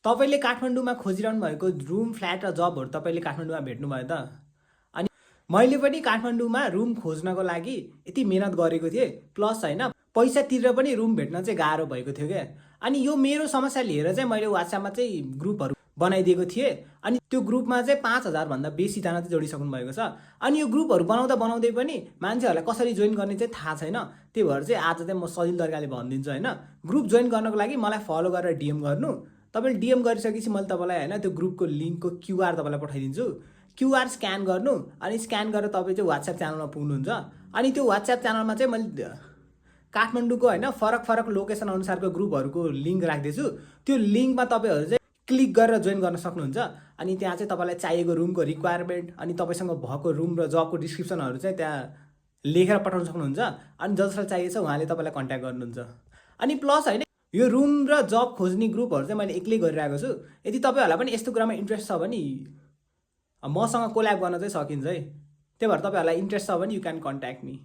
तपाईले काठमाडौँमा खोजिरहनु भएको रुम फ्ल्याट र जबहरू तपाईले काठमाडौँमा भेट्नुभयो त? अनि मैले पनि काठमाडौँमा रुम खोज्नको लागि यति मेहनत गरेको थिएँ, प्लस होइन पैसा तिरेर पनि रुम भेट्न चाहिँ गाह्रो भएको थियो क्या। अनि यो मेरो समस्या लिएर चाहिँ मैले व्हाट्सएपमा चाहिँ ग्रुपहरू बनाइदिएको थिएँ। अनि त्यो ग्रुपमा चाहिँ 5000 भन्दा बेसी जना चाहिँ जोडिसक्नु भएको छ। अनि यो ग्रुपहरू बनाउँदै पनि मान्छेहरूलाई कसरी जोइन गर्ने चाहिँ थाहा छैन। त्यही भएर चाहिँ आज चाहिँ म सजिलो तरिकाले भनिदिन्छु होइन। ग्रुप जोइन गर्नको लागि मलाई फलो गरेर डीएम गर्नु। तपाईले डीएम गरिसकेपछि मैले तपाईलाई होइन त्यो ग्रुपको लिङ्कको क्यूआर तपाईलाई पठाइदिन्छु। क्यूआर स्क्यान गर्नु, अनि स्क्यान गरेर तपाईँ चाहिँ व्हाट्सएप च्यानलमा पुग्नुहुन्छ। अनि त्यो व्हाट्सएप च्यानलमा चाहिँ मैले काठमाडौँको होइन फरक लोकेसन अनुसारको ग्रुपहरूको लिङ्क राख्दैछु। त्यो लिङ्कमा तपाईँहरू चाहिँ क्लिक गरेर जोइन गर्न सक्नुहुन्छ। अनि त्यहाँ चाहिँ तपाईँलाई चाहिएको रुमको रिक्वायरमेन्ट अनि तपाईँसँग भएको रुम र जबको डिस्क्रिप्सनहरू चाहिँ त्यहाँ लेखेर पठाउन सक्नुहुन्छ। अनि जसलाई चाहिएको छ उहाँले तपाईँलाई कन्ट्याक्ट गर्नुहुन्छ। अनि प्लस होइन यो रुम र जब खोज्ने ग्रुपहरू चाहिँ मैले एक्लै गरिरहेको छु। यदि तपाईँहरूलाई पनि यस्तो कुरामा इन्ट्रेस्ट छ भने मसँग कोल्याब गर्न चाहिँ सकिन्छ है। त्यही भएर तपाईँहरूलाई इन्ट्रेस्ट छ भने यु क्यान कन्ट्याक्ट मी।